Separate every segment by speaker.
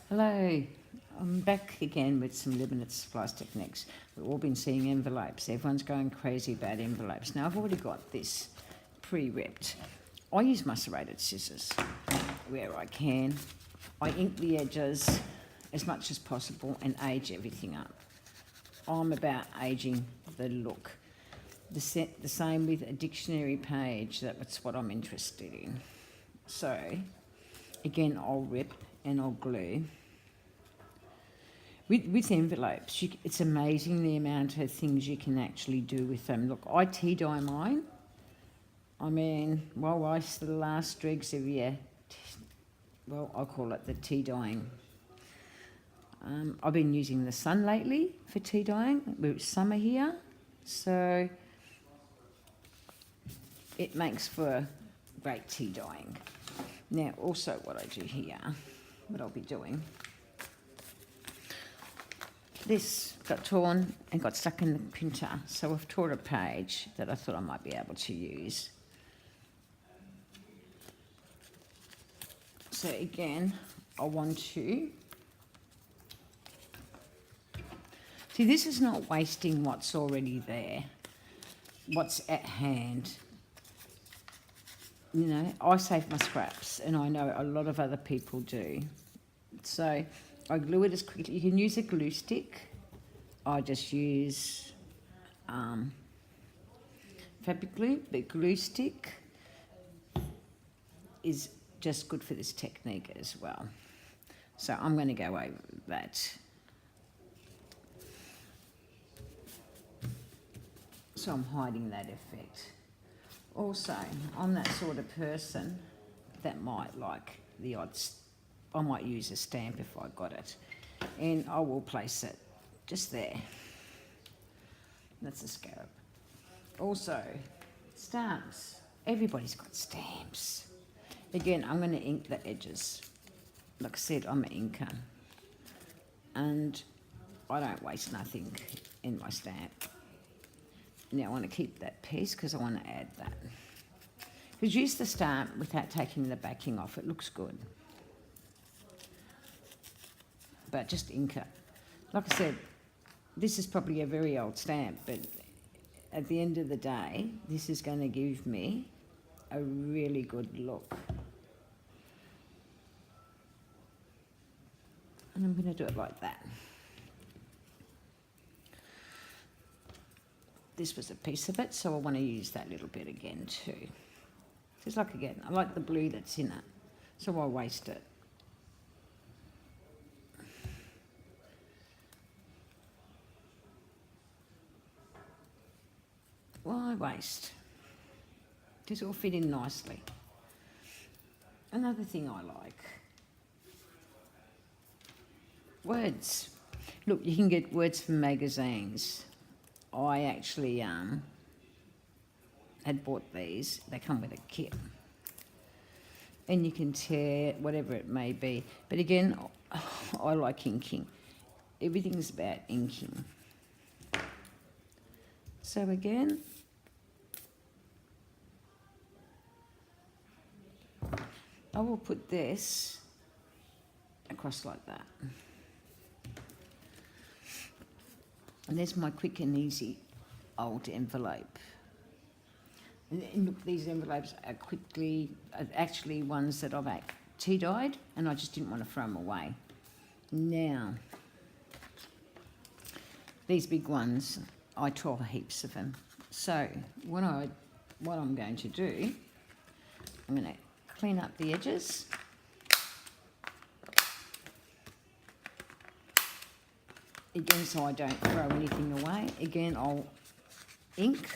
Speaker 1: Hello, I'm back again with some limited supplies techniques. We've all been seeing envelopes. Everyone's going crazy about envelopes. Now I've already got this pre-ripped. I use my serrated scissors where I can. I ink the edges as much as possible and age everything up. I'm about aging the look. The same with a dictionary page, that's what I'm interested in. So, again, I'll rip and I'll glue. With envelopes, it's amazing the amount of things you can actually do with them. Look, I tea dye mine. I mean, well, I the last dregs of I call it the tea dyeing. I've been using the sun lately for tea dyeing. It's summer here, so it makes for great tea dyeing. Now, also what I do here, what I'll be doing, this got torn and got stuck in the printer, so I've tore a page that I thought I might be able to use. So again, I want to... See, this is not wasting what's already there, what's at hand. You know, I save my scraps, and I know a lot of other people do. So I glue it as quickly. You can use a glue stick. I just use fabric glue, but glue stick is just good for this technique as well. So I'm going to go over that. So I'm hiding that effect. Also, I'm that sort of person that might like the odds. I might use a stamp if I got it, and I will place it just there. That's a scarab. Also, stamps. Everybody's got stamps. Again, I'm going to ink the edges. Like I said, I'm an inker, and I don't waste nothing in my stamp. Now I want to keep that piece because I want to add that. Because use the stamp without taking the backing off. It looks good. But just ink it. Like I said, this is probably a very old stamp, but at the end of the day, this is going to give me a really good look. And I'm going to do it like that. This was a piece of it, so I want to use that little bit again too. Just like again, I like the blue that's in it, so I'll waste it. Why waste? This will fit in nicely. Another thing I like, words. Look, you can get words from magazines. I actually had bought these. They come with a kit. And you can tear whatever it may be. But again, I like inking. Everything's about inking. So again, I will put this across like that. And there's my quick and easy old envelope. And look, these envelopes are actually ones that I've tea dyed, and I just didn't want to throw them away. Now, these big ones, I tore heaps of them. So what I'm going to do, I'm going to clean up the edges. Again, so I don't throw anything away. Again, I'll ink.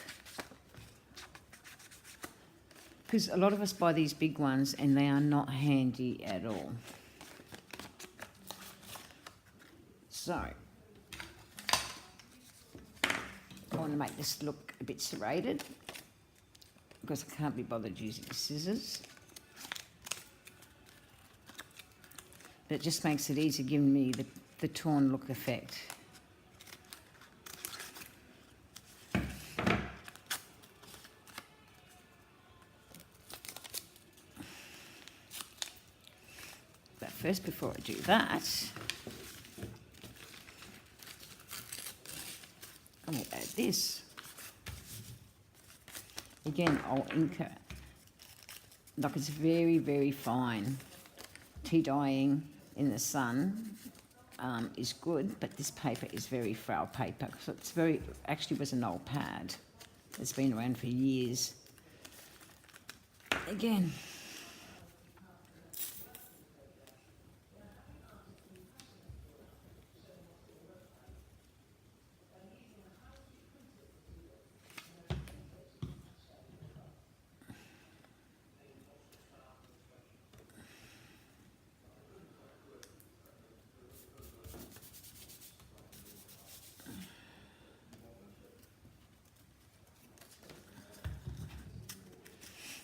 Speaker 1: Because a lot of us buy these big ones and they are not handy at all. So, I want to make this look a bit serrated because I can't be bothered using scissors. But it just makes it easy, giving me the torn look effect. That first, before I do that, I will add this. Again, I'll ink it. Like, it's very, very fine. Tea dyeing in the sun is good, but this paper is very frail paper. So it's very, actually was an old pad. It's been around for years. Again,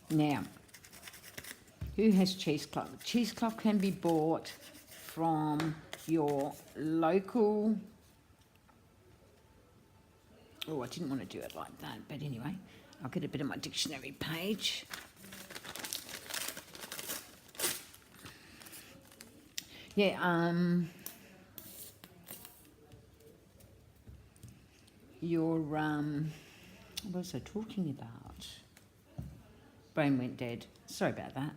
Speaker 1: now, who has cheesecloth? Cheesecloth can be bought from your local... Oh, I didn't want to do it like that, but anyway, I'll get a bit of my dictionary page. Yeah, what was I talking about? Brain went dead. Sorry about that.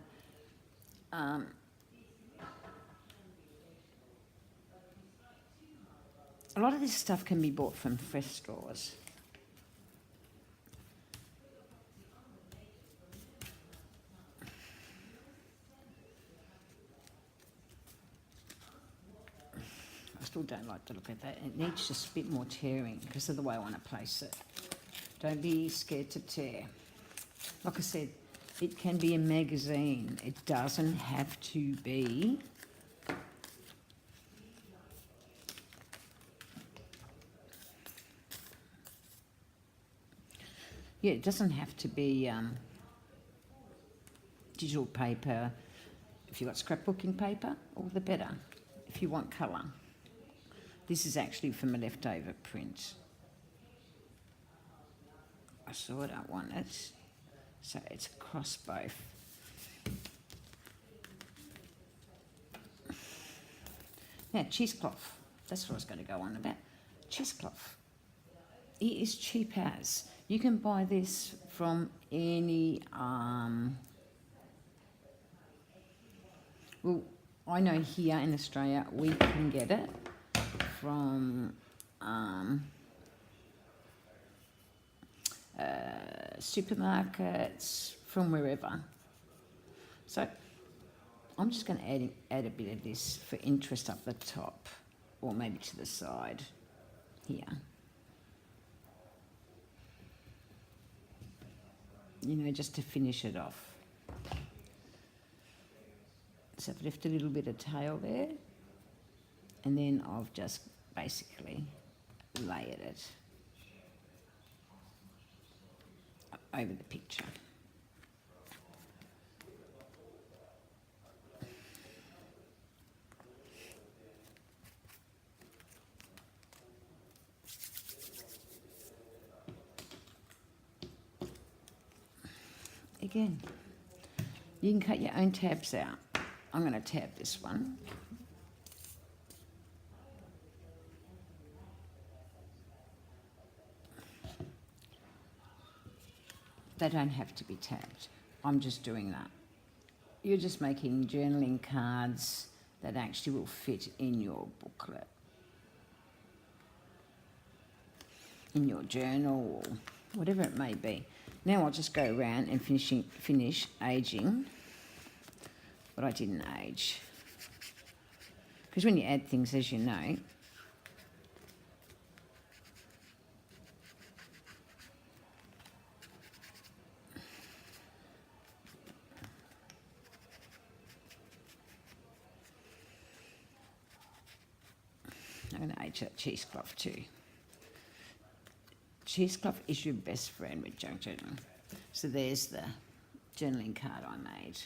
Speaker 1: A lot of this stuff can be bought from fresh stores. I still don't like to look at that. It needs just a bit more tearing because of the way I want to place it. Don't be scared to tear. Like I said, it can be a magazine. It doesn't have to be. Yeah, it doesn't have to be digital paper. If you've got scrapbooking paper, all the better. If you want colour. This is actually from a leftover print. I sort of want it, so it's across both. Now, cheesecloth. That's what I was going to go on about. Cheesecloth. It is cheap as. You can buy this from any... well, I know here in Australia we can get it from supermarkets, from wherever. So I'm just going to add a bit of this for interest up the top, or maybe to the side here. You know, just to finish it off. So I've left a little bit of tail there, and then I've just basically layered it over the picture. Again, you can cut your own tabs out. I'm going to tab this one. They don't have to be tabbed. I'm just doing that. You're just making journaling cards that actually will fit in your booklet, in your journal, or whatever it may be. Now I'll just go around and finish aging what I didn't age. Because when you add things, as you know, I'm going to age that cheesecloth too. Cheesecloth is your best friend with junk journaling. So there's the journaling card I made.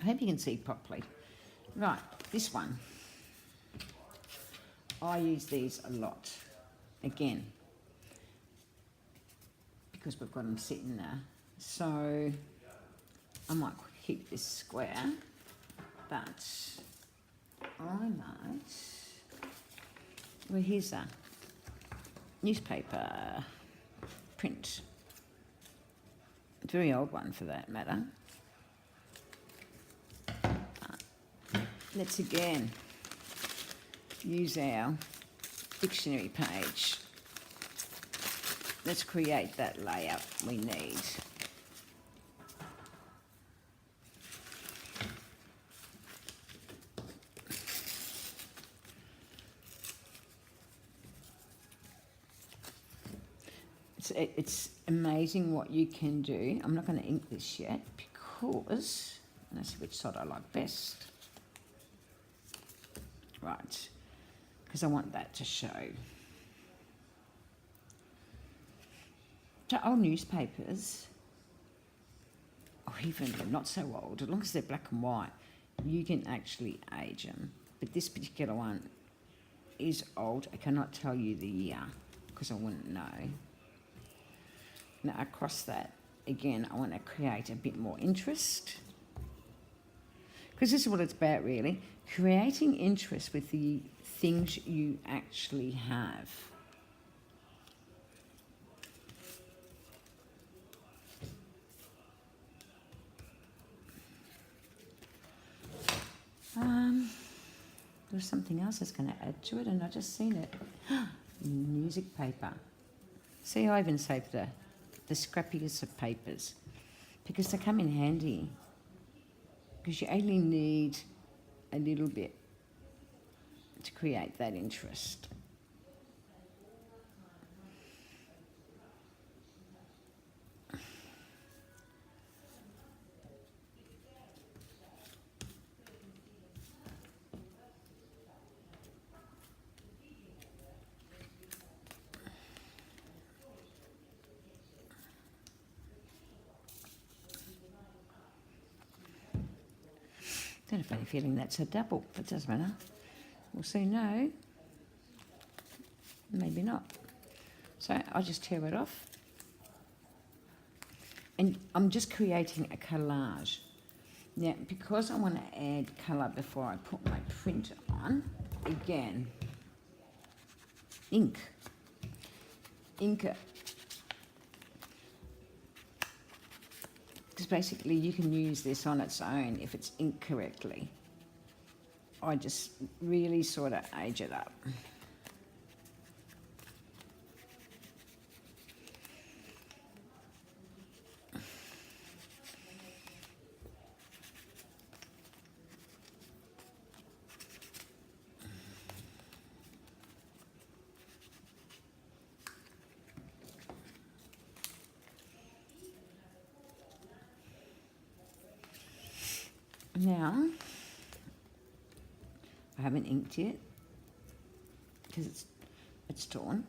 Speaker 1: I hope you can see properly. Right, this one. I use these a lot. Again, because we've got them sitting there. So I might keep this square, but I might, well, here's a newspaper print, a very old one for that matter. Let's again use our dictionary page. Let's create that layout we need. It's amazing what you can do. I'm not going to ink this yet because, let's see which side I like best. Right, because I want that to show. So old newspapers, or even not so old, as long as they're black and white, you can actually age them. But this particular one is old. I cannot tell you the year because I wouldn't know. Now across that, again, I want to create a bit more interest. Because this is what it's about really, creating interest with the things you actually have. There's something else that's going to add to it and I just seen it. Music paper. See, I even saved the scrappiest of papers because they come in handy. Because you only need a little bit to create that interest. I don't have any feeling that's a double, but it doesn't matter. We'll see. No, maybe not. So I'll just tear it off. And I'm just creating a collage. Now, because I want to add colour before I put my print on, again, ink it. Because basically you can use this on its own if it's inked correctly. I just really sort of age it up. Now, I haven't inked yet because it's torn.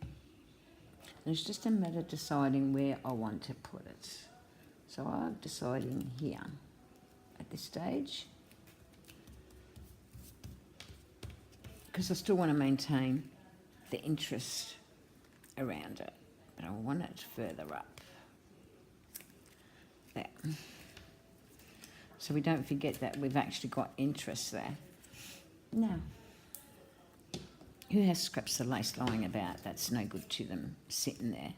Speaker 1: And it's just a matter of deciding where I want to put it. So I'm deciding here at this stage because I still want to maintain the interest around it, but I want it further up. There. So we don't forget that we've actually got interest there. Now, who has scraps of lace lying about? That's no good to them sitting there.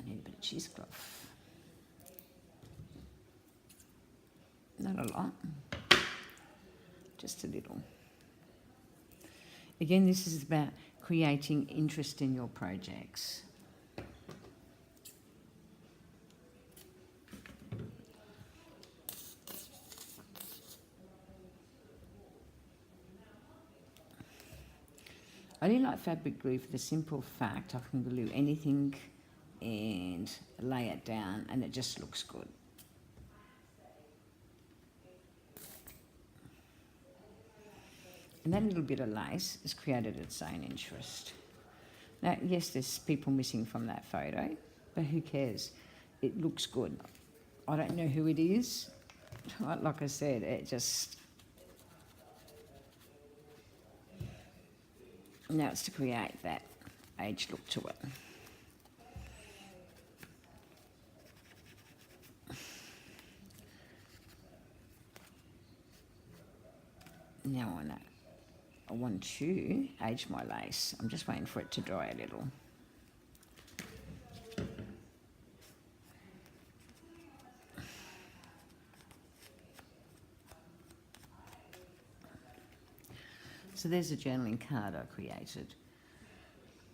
Speaker 1: I need a bit of cheesecloth. Not a lot, just a little. Again, this is about creating interest in your projects. I only like fabric glue for the simple fact I can glue anything and lay it down and it just looks good. And that little bit of lace has created its own interest. Now, yes, there's people missing from that photo, but who cares? It looks good. I don't know who it is. Like I said, it just Now it's to create that age look to it. Now I want to age my lace. I'm just waiting for it to dry a little. So there's a journaling card I created.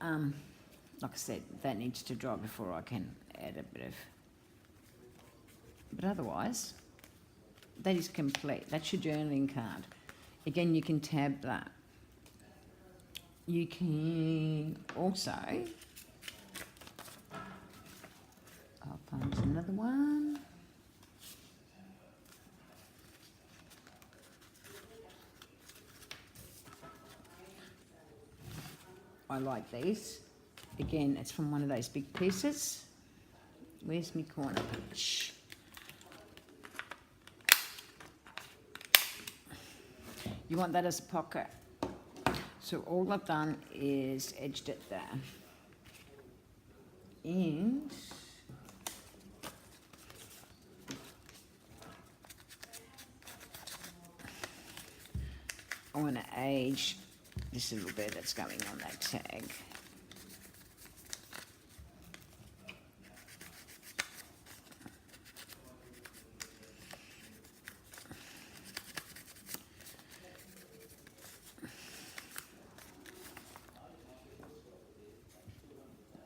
Speaker 1: Like I said, that needs to dry before I can add a bit of... But otherwise, that is complete. That's your journaling card. Again, you can tab that. You can also... I'll find another one. I like these. Again, it's from one of those big pieces. Where's my corner punch? You want that as a pocket. So all I've done is edged it there. And I want to age this little bit that's going on that tag.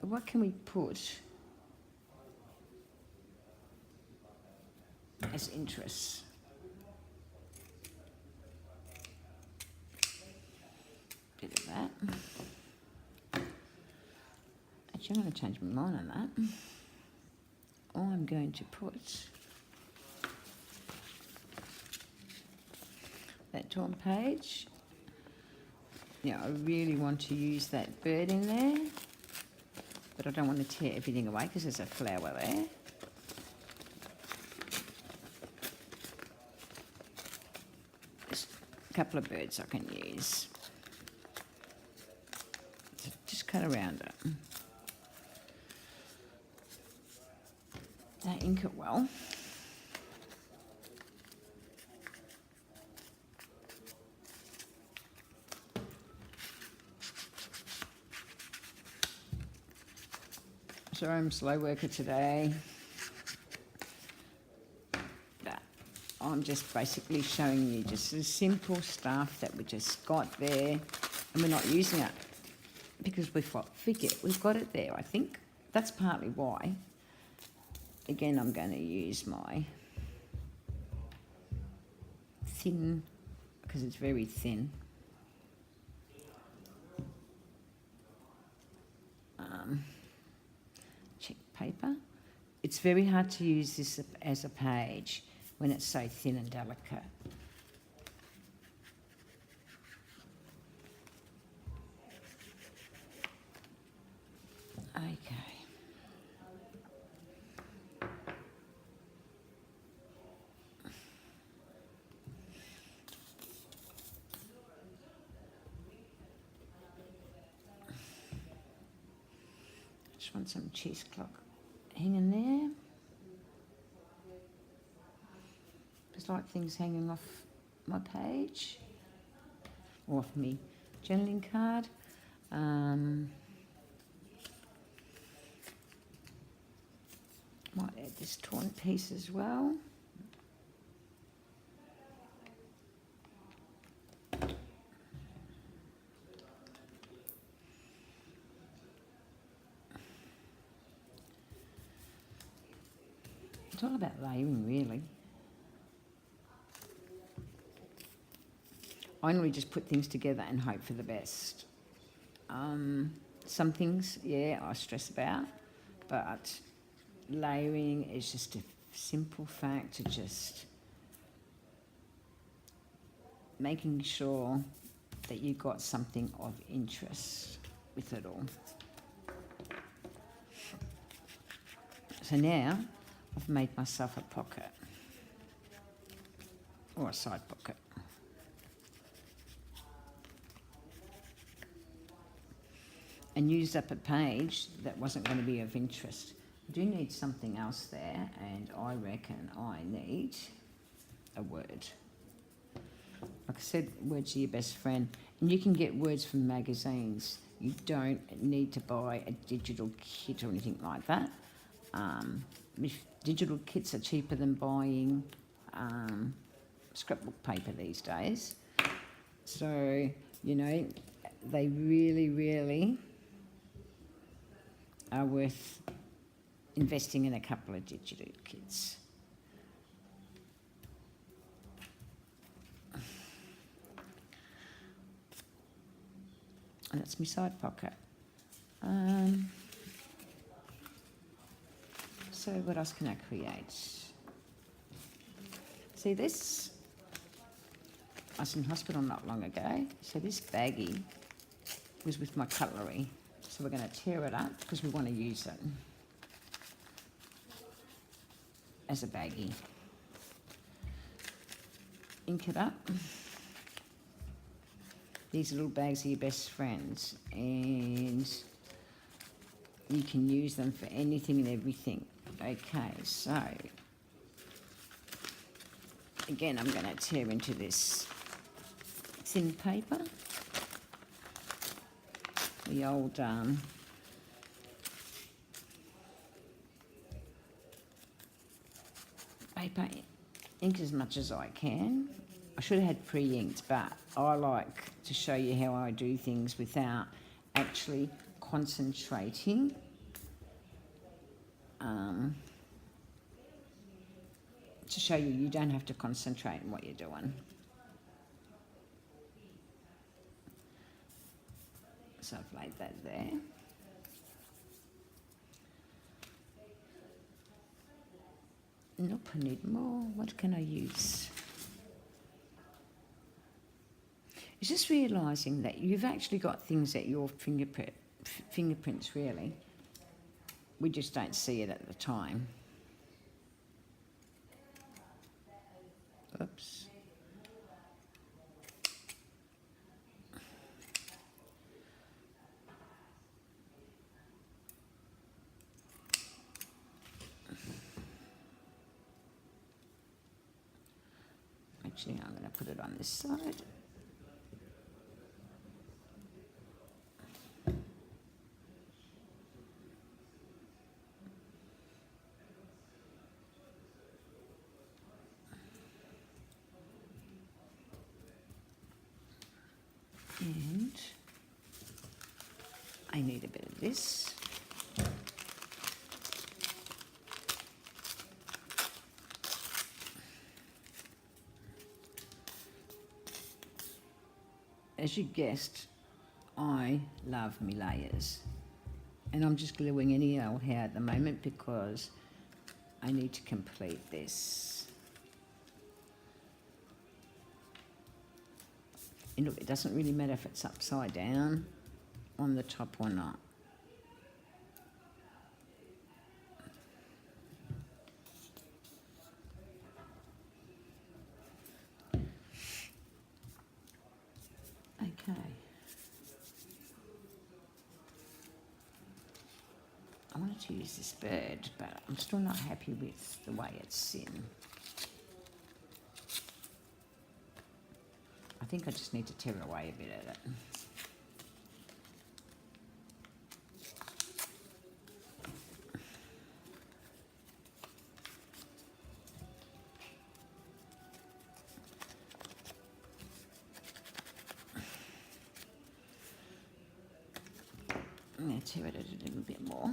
Speaker 1: What can we put as interest? Bit of that. Actually, I'm going to change my mind on that. I'm going to put that torn page. Now, I really want to use that bird in there, but I don't want to tear everything away because there's a flower there. Just a couple of birds I can use. So just cut around it. That ink it well. Sorry, I'm a slow worker today. But I'm just basically showing you just the simple stuff that we just got there, and we're not using it because we've got it there, I think. That's partly why. Again, I'm going to use my thin, because it's very thin. Check paper. It's very hard to use this as a page when it's so thin and delicate. Okay. Just want some cheesecloth hanging there. Just like things hanging off my page, or off me journaling card. Might add this torn piece as well. It's all about layering, really. I normally just put things together and hope for the best. Some things, yeah, I stress about, but layering is just a simple fact to just making sure that you got something of interest with it all. So now I've made myself a pocket, or a side pocket. and used up a page that wasn't going to be of interest. I do need something else there, and I reckon I need a word. Like I said, words are your best friend, and you can get words from magazines. You don't need to buy a digital kit or anything like that. If digital kits are cheaper than buying scrapbook paper these days. So, you know, they really, really are worth investing in a couple of digital kits. And that's my side pocket. So what else can I create? See this? I was in hospital not long ago. So this baggie was with my cutlery. So we're going to tear it up because we want to use it as a baggie. Ink it up. These little bags are your best friends, and you can use them for anything and everything. Okay, so again, I'm going to tear into this thin paper, the old paper, ink as much as I can. I should have had pre-inked, but I like to show you how I do things without actually concentrating. To show you don't have to concentrate on what you're doing. So I've laid that there. Nope, I need more. What can I use? It's just realising that you've actually got things at your fingerprints, really. We just don't see it at the time. Oops. Actually, I'm going to put it on this side. And I need a bit of this. As you guessed, I love me layers. And I'm just gluing any old hair at the moment because I need to complete this. And look, it doesn't really matter if it's upside down on the top or not. Okay. I wanted to use this bird, but I'm still not happy with the way it's in. I think I just need to tear away a bit of it. I'm going to tear it a little bit more.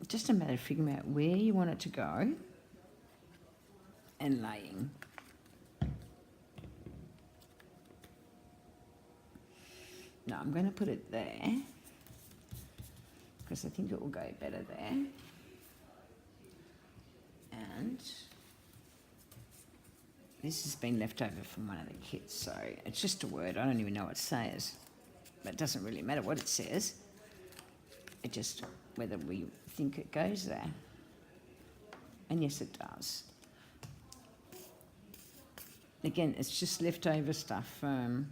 Speaker 1: Just a matter of figuring out where you want it to go and laying. Now I'm going to put it there because I think it will go better there. And This has been left over from one of the kits, so it's just a word. I don't even know what it says. But it doesn't really matter what it says. It just whether we think it goes there. And yes, it does. Again, it's just leftover stuff from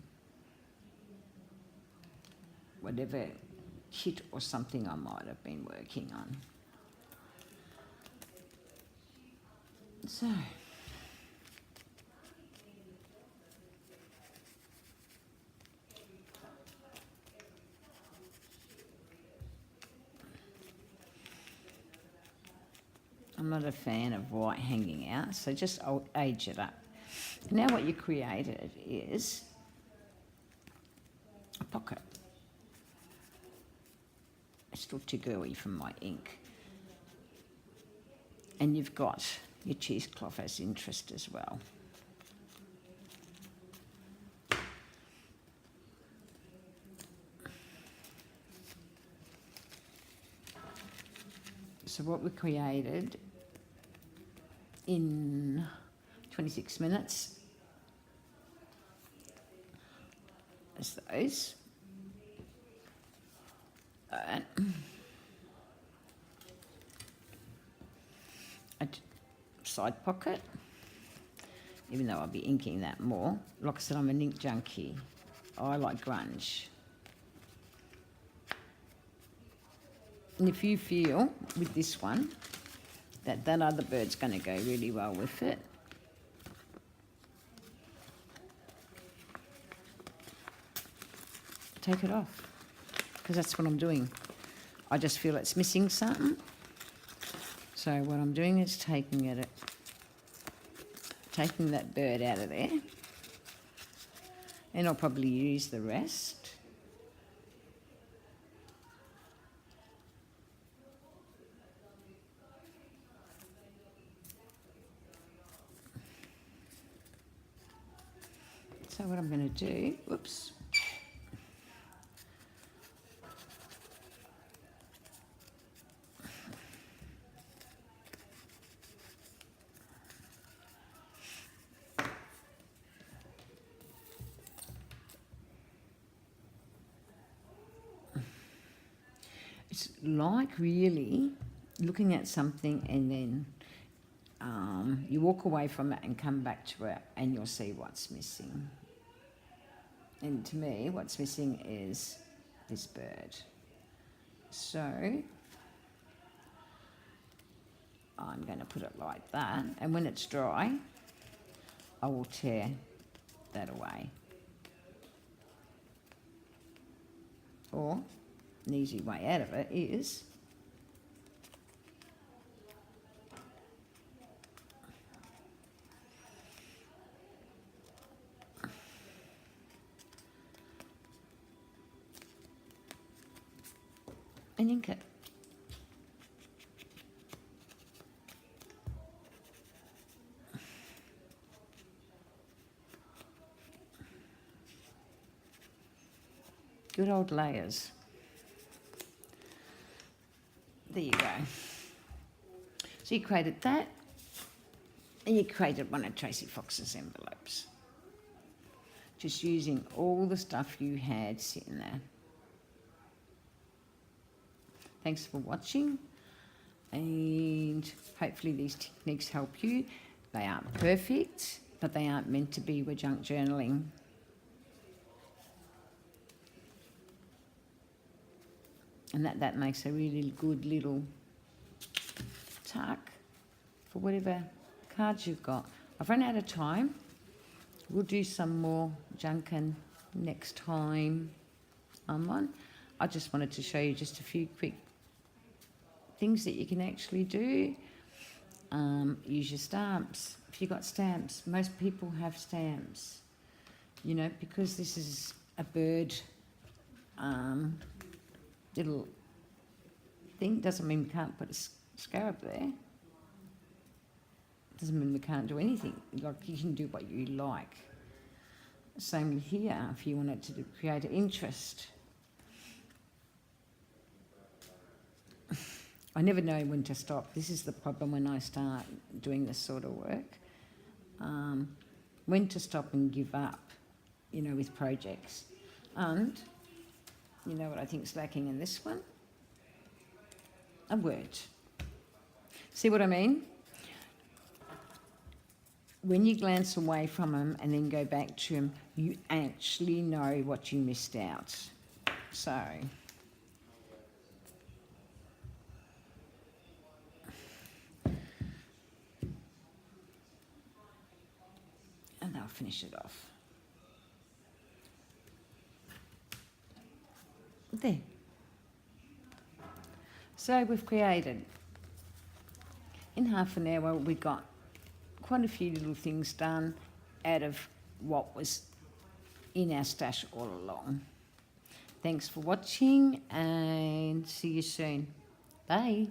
Speaker 1: whatever kit or something I might have been working on. So, I'm not a fan of white hanging out, so just I'll age it up. Now what you created is a pocket. It's still too gooey from my ink. And you've got your cheesecloth as interest as well. So what we created in 26 minutes is those. A side pocket, even though I'll be inking that more. Like I said, I'm an ink junkie. I like grunge. And if you feel with this one that that other bird's going to go really well with it, take it off, because that's what I'm doing. I just feel it's missing something. So what I'm doing is taking that bird out of there, and I'll probably use the rest. So what I'm going to do, whoops. It's like really looking at something and then you walk away from it and come back to it and you'll see what's missing. And to me, what's missing is this bird. So I'm going to put it like that, and when it's dry, I will tear that away. Or an easy way out of it is and ink it. Good old layers. There you go. So you created that, and you created one of Tracy Fox's envelopes. Just using all the stuff you had sitting there. Thanks for watching, and hopefully these techniques help you. They aren't perfect, but they aren't meant to be with junk journaling. And that makes a really good little tuck for whatever cards you've got. I've run out of time. We'll do some more junking next time I'm on. I just wanted to show you just a few quick things that you can actually do. Use your stamps. If you've got stamps, most people have stamps. You know, because this is a bird little thing, doesn't mean we can't put a scarab there. Doesn't mean we can't do anything. Like, you can do what you like. Same with here, if you wanted to create an interest. I never know when to stop. This is the problem when I start doing this sort of work. when to stop and give up, you know, with projects. And you know what I think's lacking in this one? A word. See what I mean? When you glance away from them and then go back to them, you actually know what you missed out. So, and I'll finish it off. There. So we've created, in half an hour, we got quite a few little things done out of what was in our stash all along. Thanks for watching and see you soon. Bye.